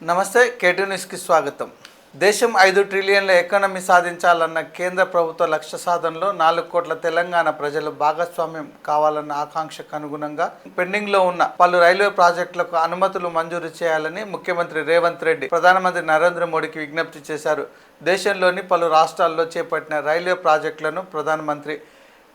నమస్తే కేటీ న్యూస్కి స్వాగతం. దేశం 5 ట్రిలియన్ల ఎకానమీ సాధించాలన్న కేంద్ర ప్రభుత్వ లక్ష్య సాధనలో 4 కోట్ల తెలంగాణ ప్రజలు భాగస్వామ్యం కావాలన్న ఆకాంక్షకు అనుగుణంగా పెండింగ్లో ఉన్న పలు రైల్వే ప్రాజెక్టులకు అనుమతులు మంజూరు చేయాలని ముఖ్యమంత్రి రేవంత్ రెడ్డి ప్రధానమంత్రి నరేంద్ర మోడీకి విజ్ఞప్తి చేశారు. దేశంలోని పలు రాష్ట్రాల్లో చేపట్టిన రైల్వే ప్రాజెక్టులను ప్రధానమంత్రి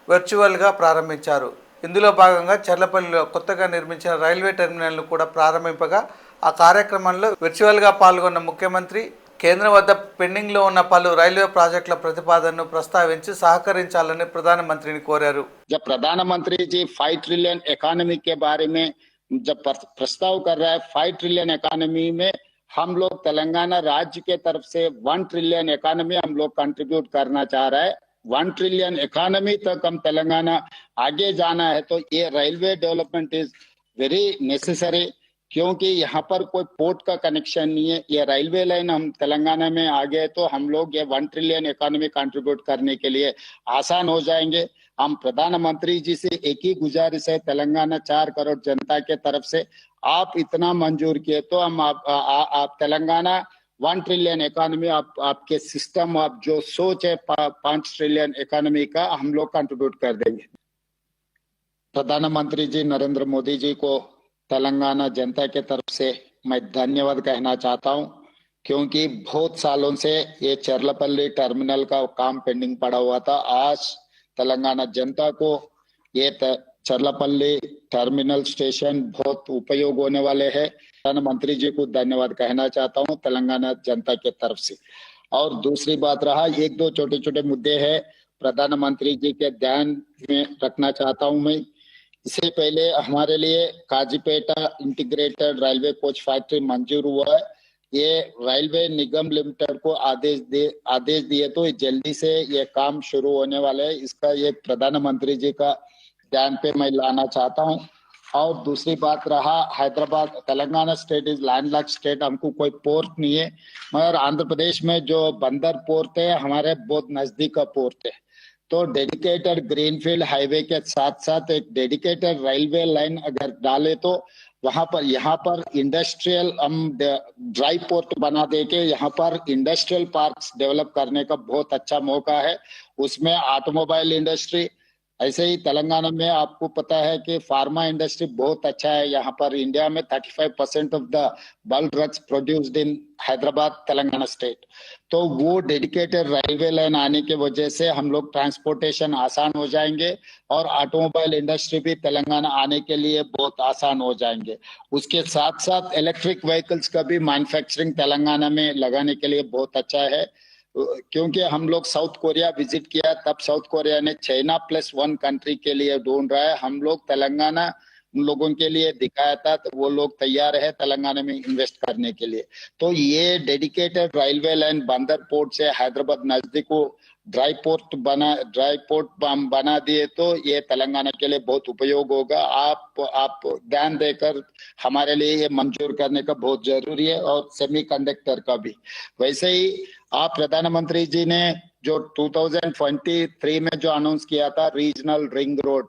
వర్చువల్గా ప్రారంభించారు. ఇందులో భాగంగా చర్లపల్లిలో కొత్తగా నిర్మించిన రైల్వే టెర్మినల్ను కూడా ప్రారంభింపగా ఆ కార్యక్రమంలో వర్చువల్గా పాల్గొన్న ముఖ్యమంత్రి కేంద్రం వద్ద పెండింగ్లో ఉన్న పలు రైల్वे ప్రాజెక్టుల ప్రతిపాదనను ప్రస్తావించి సహకరించాలని ప్రధానమంత్రిని కోరారు. जब प्रधानमंत्री जी 5 ट्रिलियन इकोनॉमी के बारे में जब प्रस्ताव कर रहा है, 5 ट्रिलियन इकोनॉमी में हम लोग तेलंगाना राज्य के तरफ से 1 ट्रिलियन इकोनॉमी हम लोग कंट्रीब्यूट करना चाह रहा है. 1 ट्रिलियन इकोनॉमी तक हम तेलंगाना आगे जाना है तो ये railway development is very necessary, क्योंकि यहाँ पर कोई पोर्ट का कनेक्शन नहीं है. ये रेलवे लाइन हम तेलंगाना में आ गए तो हम लोग ये 1 ट्रिलियन इकोनॉमी कंट्रीब्यूट करने के लिए आसान हो जाएंगे. हम प्रधानमंत्री जी से एक ही गुजारिश है, तेलंगाना 4 करोड़ जनता के तरफ से आप इतना मंजूर किए तो हम आप तेलंगाना 1 ट्रिलियन इकोनॉमी आपके सिस्टम, आप जो सोच है 5 ट्रिलियन इकोनॉमी का हम लोग कंट्रीब्यूट कर देंगे. प्रधानमंत्री जी नरेंद्र मोदी जी को तेलंगाना जनता के तरफ से मैं धन्यवाद कहना चाहता हूं, क्योंकि बहुत सालों से ये चर्लपल्ली टर्मिनल का काम पेंडिंग पड़ा हुआ था. आज तेलंगाना जनता को ये चर्लपल्ली टर्मिनल स्टेशन बहुत उपयोग होने वाले हैं. प्रधानमंत्री जी को धन्यवाद कहना चाहता हूं तेलंगाना जनता के तरफ से. और दूसरी बात रहा, 1-2 छोटे छोटे मुद्दे हैं प्रधानमंत्री जी के ध्यान में रखना चाहता हूं मैं. इससे पहले हमारे लिए काजीपेटा इंटीग्रेटेड रेलवे कोच फैक्ट्री मंजूर हुआ है. ये रेलवे निगम लिमिटेड को आदेश दिए तो जल्दी से ये काम शुरू होने वाले है. इसका ये प्रधानमंत्री जी का ध्यान पे मैं लाना चाहता हूँ. और दूसरी बात रहा, Hyderabad Telangana state is landlocked state, हमको कोई पोर्ट नहीं है, मगर आंध्र प्रदेश में जो बंदर पोर्ट है हमारे बहुत नजदीक का पोर्ट है. तो डेडिकेटेड ग्रीनफील्ड हाईवे के साथ साथ एक डेडिकेटेड रेलवे लाइन अगर डाले तो वहां पर यहाँ पर इंडस्ट्रियल हम ड्राई पोर्ट बना दे के यहाँ पर इंडस्ट्रियल पार्क्स डेवलप करने का बहुत अच्छा मौका है. उसमें ऑटोमोबाइल इंडस्ट्री, ऐसे ही तेलंगाना में आपको पता है कि फार्मा इंडस्ट्री बहुत अच्छा है. यहाँ पर इंडिया में 35% of the bulk drugs produced in Hyderabad Telangana state. तो वो डेडिकेटेड रेलवे लाइन आने की वजह से हम लोग ट्रांसपोर्टेशन आसान हो जाएंगे और ऑटोमोबाइल इंडस्ट्री भी तेलंगाना आने के लिए बहुत आसान हो जाएंगे. उसके साथ साथ इलेक्ट्रिक व्हीकल्स का भी मैन्युफैक्चरिंग तेलंगाना में लगाने के लिए बहुत अच्छा है, क्योंकि हम लोग साउथ कोरिया विजिट किया तब साउथ कोरिया ने चाइना +1 कंट्री के लिए ढूंढ रहा है. हम लोग तेलंगाना उन लोगों के लिए दिखाया था तो वो लोग तैयार है तेलंगाना में इन्वेस्ट करने के लिए. तो ये डेडिकेटेड रेलवे लाइन बंदर पोर्ट से हैदराबाद नजदीक को ड्राई पोर्ट बना दिए तो ये तेलंगाना के लिए बहुत उपयोग होगा. आप ध्यान देकर हमारे लिए ये मंजूर करने का बहुत जरूरी है. और सेमीकंडक्टर का भी वैसे ही आप प्रधानमंत्री जी ने जो 2023 में जो अनाउंस किया था रीजनल रिंग रोड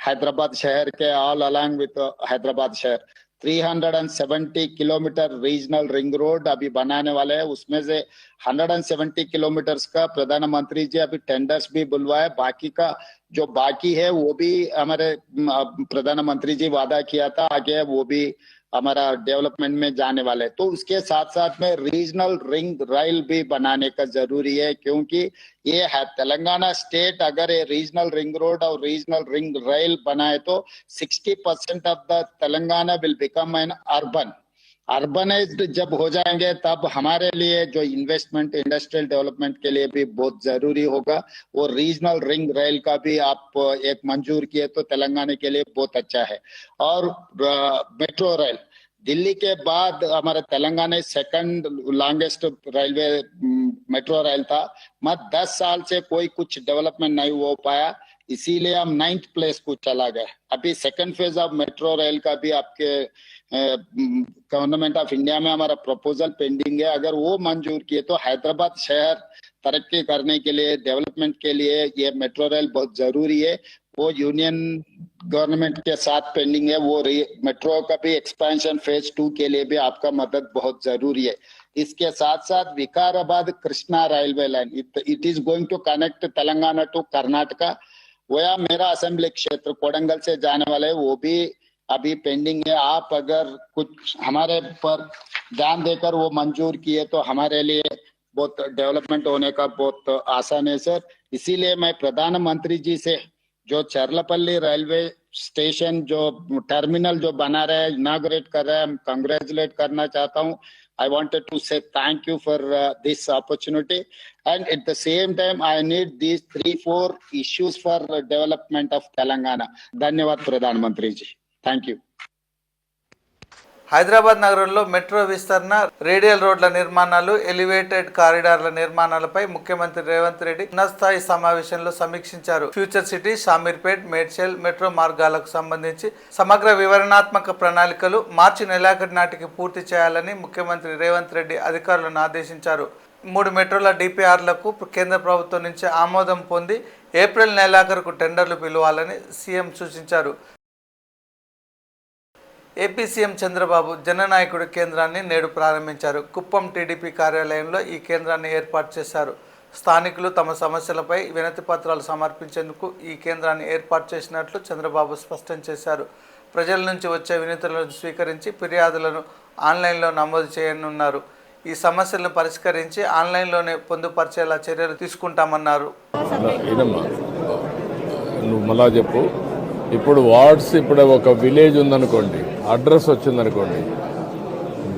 हैदराबाद शहर के ऑल अलॉन्ग विद हैदराबाद शहर 370 किलोमीटर रीजनल रिंग रोड अभी बनाने वाले हैं. उसमें से 170 किलोमीटर का प्रधानमंत्री जी अभी टेंडर्स भी बुलवाए. बाकी का जो बाकी है वो भी हमारे प्रधानमंत्री जी वादा किया था आगे वो भी हमारा डेवलपमेंट में जाने वाले है. तो उसके साथ साथ में रीजनल रिंग रेल भी बनाने का जरूरी है, क्योंकि ये है तेलंगाना स्टेट अगर ये रीजनल रिंग रोड और रीजनल रिंग रेल बनाए तो 60% of the Telangana will become an urbanised जब हो जाएंगे तब हमारे लिए जो इन्वेस्टमेंट इंडस्ट्रियल डेवलपमेंट के लिए भी बहुत जरूरी होगा. वो रीजनल रिंग रेल का भी आप एक मंजूर किए तो तेलंगाना के लिए बहुत अच्छा है. और मेट्रो रेल दिल्ली के बाद हमारे Telangana second longest railway metro rail था, मत 10 साल से कोई कुछ डेवलपमेंट नहीं हो पाया, इसीलिए हम 9th प्लेस को चला गए. अभी second phase of metro rail का भी आपके गवर्नमेंट ऑफ इंडिया में हमारा प्रपोजल पेंडिंग है. अगर वो मंजूर किए तो हैदराबाद शहर तरक्की करने के लिए डेवलपमेंट के लिए ये मेट्रो रेल बहुत जरूरी है. वो यूनियन गवर्नमेंट के साथ पेंडिंग है, वो मेट्रो का भी एक्सपेंशन फेज 2 के लिए भी आपका मदद बहुत जरूरी है। इसके साथ साथ Vikarabad Krishna railway line, it is going to connect Telangana to Karnataka. वह मेरा असेंबली क्षेत्र कोडंगल से जाने वाले, वो भी अभी पेंडिंग है। आप अगर कुछ हमारे पर ध्यान देकर वो मंजूर किए तो हमारे लिए बहुत डेवलपमेंट होने का बहुत आसान है सर। इसीलिए मैं प्रधानमंत्री जी से जो चरलपल्ली रेलवे स्टेशन जो टर्मिनल जो बना रहे हैं, इनाग्रेट कर रहे हैं, कंग्रेचुलेट करना चाहता हूँ। I wanted to say thank you for this opportunity, and at the same time I need these 3-4 issues for development of Telangana. धन्यवाद प्रधानमंत्री जी, thank you. హైదరాబాద్ నగరంలో మెట్రో విస్తరణ, రేడియల్ రోడ్ల నిర్మాణాలు, ఎలివేటెడ్ కారిడార్ల నిర్మాణాలపై ముఖ్యమంత్రి రేవంత్ రెడ్డి ఉన్నతస్థాయి సమావేశంలో సమీక్షించారు. Future city, Shamirpet, Medchal metro మార్గాలకు సంబంధించి సమగ్ర వివరణాత్మక ప్రణాళికలు మార్చి నెలాఖరు నాటికి పూర్తి చేయాలని ముఖ్యమంత్రి రేవంత్ రెడ్డి అధికారులను ఆదేశించారు. 3 మెట్రోల డిపిఆర్లకు కేంద్ర ప్రభుత్వం నుంచి ఆమోదం పొంది ఏప్రిల్ నెలాఖరుకు టెండర్లు పిలవాలని సీఎం సూచించారు. ఏపీ సీఎం చంద్రబాబు జననాయకుడి కేంద్రాన్ని నేడు ప్రారంభించారు. కుప్పం టీడీపీ కార్యాలయంలో ఈ కేంద్రాన్ని ఏర్పాటు చేశారు. స్థానికులు తమ సమస్యలపై వినతి పత్రాలు సమర్పించేందుకు ఈ కేంద్రాన్ని ఏర్పాటు చేసినట్లు చంద్రబాబు స్పష్టం చేశారు. ప్రజల నుంచి వచ్చే వినతులను స్వీకరించి ఫిర్యాదులను ఆన్లైన్లో నమోదు చేయనున్నారు. ఈ సమస్యలను పరిష్కరించి ఆన్లైన్లోనే పొందుపరిచేలా చర్యలు తీసుకుంటామన్నారు. నువ్వు మళ్ళా చెప్పు. ఇప్పుడు వార్డ్స్, ఇప్పుడు ఒక విలేజ్ ఉందనుకోండి, అడ్రస్ వచ్చిందనుకోండి,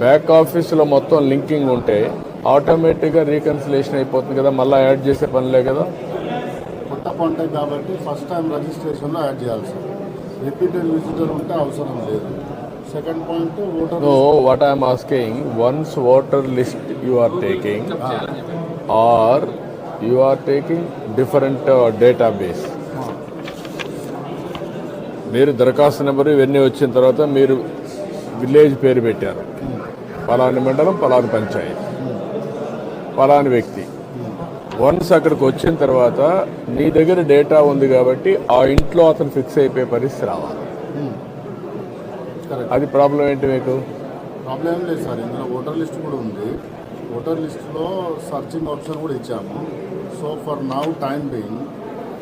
బ్యాక్ ఆఫీస్లో మొత్తం లింకింగ్ ఉంటే ఆటోమేటిక్గా రీకన్సిలేషన్ అయిపోతుంది కదా, మళ్ళీ యాడ్ చేసే పనిలే కదా. కొత్త కాంటాక్ట్ కాబట్టి ఫస్ట్ టైం రిజిస్ట్రేషన్లో యాడ్ చేయాలి సార్. రిపీటెడ్ విజిటర్ ఉంటే అవసరం లేదు. Second point voter. No, what I'm asking, once voter list you are taking or you are taking different database. మీరు దరఖాస్తు నెంబరు ఇవన్నీ వచ్చిన తర్వాత మీరు విలేజ్ పేరు పెట్టారు, పలాని మండలం, పలాని పంచాయతీ, పలాని వ్యక్తి. వన్స్ అక్కడికి వచ్చిన తర్వాత నీ దగ్గర డేటా ఉంది కాబట్టి ఆ ఇంట్లో అతను ఫిక్స్ అయిపోయే పరిస్థితి రావాలి. అది ప్రాబ్లం ఏంటి మీకు? ప్రాబ్లం ఏం లేదు సార్, ఇందులో ఓటర్ లిస్ట్ కూడా ఉంది. ఓటర్ లిస్ట్లో సర్చింగ్ ఆప్షన్ కూడా ఇచ్చాము. So for now time being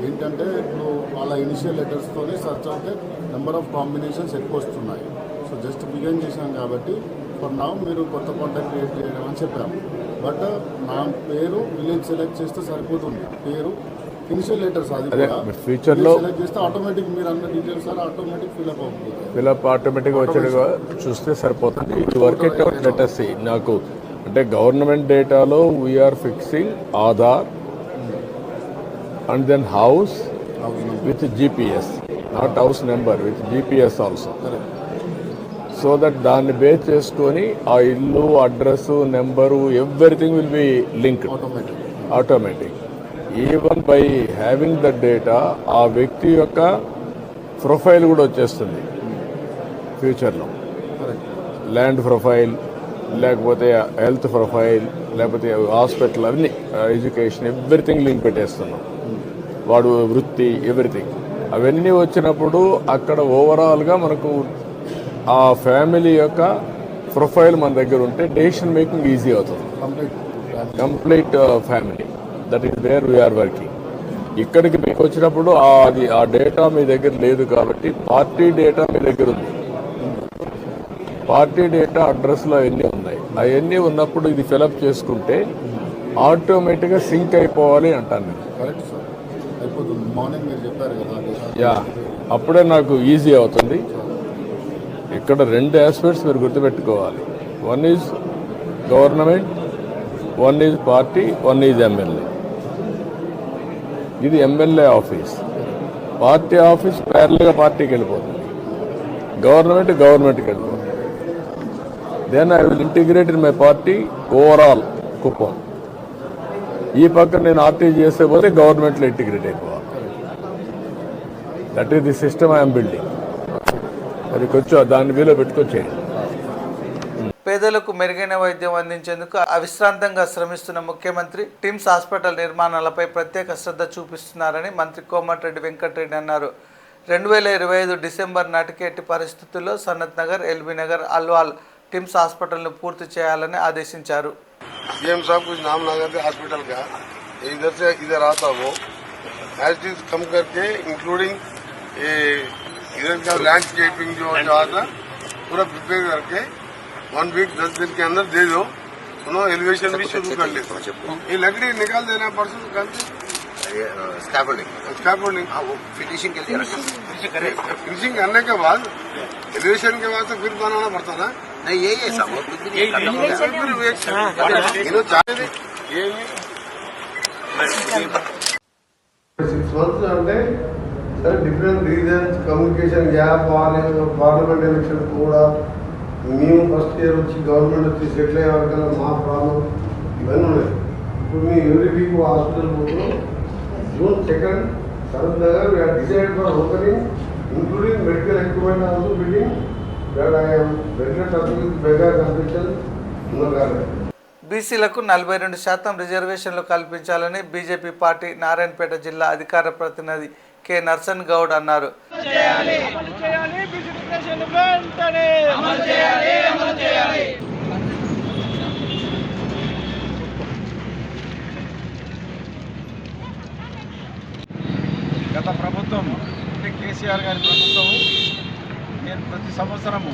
ఏంటంటే ఇప్పుడు వాళ్ళ ఇనిషియల్ లెటర్స్తోనే సర్చ్ అంటే నెంబర్ ఆఫ్ కాంబినేషన్స్ ఎక్కువ వస్తున్నాయి. సో జస్ట్ బిగిన్ చేశాం కాబట్టి ఫర్ నౌ మీరు కొత్త కాంటాక్ట్ క్రియేట్ చేయడం అని చెప్పాము. బట్ నా పేరు విలేజ్ సెలెక్ట్ చేస్తే సరిపోతుంది. పేరు ఇనిషియల్ లెటర్స్ అది ఫ్యూచర్లో సెలెక్ట్ చేస్తే ఆటోమేటిక్ మీరు అన్న డీటెయిల్స్ సార్ ఆటోమేటిక్ ఫిల్అప్ అవుతుంది. ఫిల్అప్ ఆటోమేటిక్గా వచ్చేట్టుగా చూస్తే సరిపోతుంది. ఇది వర్క్ ఇట్ అవుట్ లెటర్స్. నాకు అంటే గవర్నమెంట్ డేటాలో we're fixing Aadhaar and then house with GPS, not house number, with GPS also. So that దాన్ని బేస్ చేసుకొని ఆ ఇల్లు, address, number, everything will be linked automatic. Even by having the data ఆ వ్యక్తి యొక్క ప్రొఫైల్ కూడా వచ్చేస్తుంది ఫ్యూచర్లో. ల్యాండ్ ప్రొఫైల్, లేకపోతే హెల్త్ ప్రొఫైల్, లేకపోతే హాస్పిటల్, అవన్నీ ఎడ్యుకేషన్, ఎవ్రీథింగ్ లింక్ పెట్టేస్తున్నాం. వాడు వృత్తి, ఎవ్రీథింగ్ అవన్నీ వచ్చినప్పుడు అక్కడ ఓవరాల్గా మనకు ఆ ఫ్యామిలీ యొక్క ప్రొఫైల్ మన దగ్గర ఉంటే డెసిషన్ మేకింగ్ ఈజీ అవుతుంది. Complete family, that is where we're working. ఇక్కడికి మీకు వచ్చినప్పుడు అది ఆ డేటా మీ దగ్గర లేదు కాబట్టి పార్టీ డేటా మీ దగ్గర ఉంది. పార్టీ డేటా అడ్రస్లో అవన్నీ ఉన్నాయి. అవన్నీ ఉన్నప్పుడు ఇది ఫిలప్ చేసుకుంటే ఆటోమేటిక్గా సింక్ అయిపోవాలి అంటాను నేను. యా, అప్పుడే నాకు ఈజీ అవుతుంది. ఇక్కడ 2 ఆస్పెక్ట్స్ మీరు గుర్తుపెట్టుకోవాలి. One is government, one is party, one is MLA. ఇది ఎమ్మెల్యే ఆఫీస్. పార్టీ ఆఫీస్ ప్యారల్గా పార్టీకి వెళ్ళిపోతుంది, గవర్నమెంట్కి వెళ్ళిపోతుంది. Then I will integrate in my party overall Kuppam. ఈ పక్కన నేను ఆర్టీ చేస్తే పోతే గవర్నమెంట్లో ఇంటిగ్రేట్ అయిపోవాలి. That is the system I'm building. అది కొంచెం దాన్ని వీలో పెట్టుకొచ్చేయండి. పేదలకు మెరుగైన వైద్యం అందించేందుకు అవిశ్రాంతంగా శ్రమిస్తున్న ముఖ్యమంత్రి టిమ్స్ హాస్పిటల్ నిర్మాణాలపై ప్రత్యేక శ్రద్ధ చూపిస్తున్నారని మంత్రి కోమటిరెడ్డి వెంకటరెడ్డి అన్నారు. 2025 డిసెంబర్ నాటికి ఎట్టి పరిస్థితుల్లో సనత్ నగర్, ఎల్బీ నగర్, అల్వాల్ టిమ్స్ హాస్పిటల్ను పూర్తి చేయాలని ఆదేశించారు. सीएम साहब कुछ नाम लगा थे हॉस्पिटल का, इधर से इधर आता वो एज इज कम करके इंक्लूडिंग इधर का लैंडस्केपिंग जो आता पूरा प्रिपेयर करके 1 वीक 10 दिन के अंदर दे दो, उन्होंने एलिवेशन भी शुरू कर लेते. ये लकड़ी निकाल देना परसों कल स्कैफोल्डिंग फिनिशिंग के लिए फिनिशिंग करने के बाद एलिवेशन के बाद तो फिर बनाना पड़ता ना. नहीं यही है सब कुछ भी नहीं खत्म हो गया. సిక్స్ మంత్స్ అంటే సరే different reasons communication gap parliament election కూడా మేము ఫస్ట్ ఇయర్ వచ్చి గవర్నమెంట్ వచ్చి సెటిల్ అయ్యే వరకల్లా మా ప్రాబ్లం ఇవన్నీ ఉన్నాయి. ఇప్పుడు మేము ఎవ్రీ వీక్ హాస్పిటల్ పోతున్నాం. June 2nd Sanath Nagar we are decided for opening including medical equipment also building that I am very touch with Bega construction ఉన్నగానే. బీసీలకు 42% రిజర్వేషన్లు కల్పించాలని బీజేపీ పార్టీ నారాయణపేట జిల్లా అధికార ప్రతినిధి కె నర్సన్ గౌడ్ అన్నారు. గత ప్రభుత్వం అంటే కేసీఆర్ గారి ప్రభుత్వం నేను ప్రతి సంవత్సరము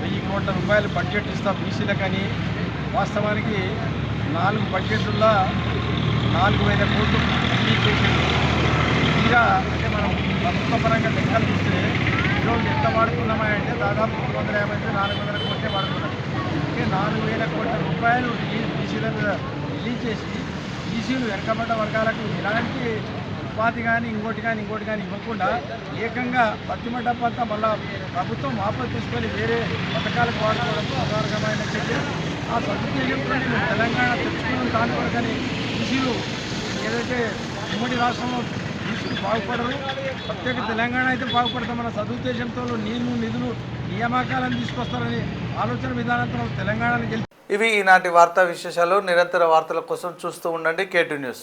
1000 కోట్ల రూపాయలు బడ్జెట్ ఇస్తాం బీసీలకని, వాస్తవానికి 4 బడ్జెట్లలో 4000 కోట్లు రిలీజ్ చేసింది. తీరా అంటే మనం ప్రభుత్వ పరంగా లెక్కలు చూస్తే ఈరోజు ఎంత వాడుకున్నామా అంటే దాదాపు 350 నుంచి 400 కోట్లే వాడుకున్నాం. అంటే 4000 కోట్ల రూపాయలు బీసీల మీద రిలీజ్ చేసి బీసీలు వెనకబడ్డ వర్గాలకు ఇలాంటి ఉపాధి కానీ ఇంకోటి కానీ ఇవ్వకుండా ఏకంగా పత్తిమడ్డప్పంతా మళ్ళా ప్రభుత్వం వాపసు తీసుకొని వేరే పథకాలకు వాడుకోవడంతో అపారకమైన చర్య. ఆ సదుద్దేశంతో తెలంగాణ తెచ్చుకున్న దాని కొరకని బీసీలు ఏదైతే ఉమ్మడి రాష్ట్రంలో బీసీలు బాగుపడరు, ప్రత్యేక తెలంగాణ అయితే బాగుపడతామన్న సదుద్దేశంతో నిధులు నియామకాలను తీసుకొస్తారని ఆలోచన విధానంతో తెలంగాణను గెలిచి ఇవి ఈనాటి వార్తా విశేషాలు. నిరంతర వార్తల కోసం చూస్తూ ఉండండి K2 న్యూస్.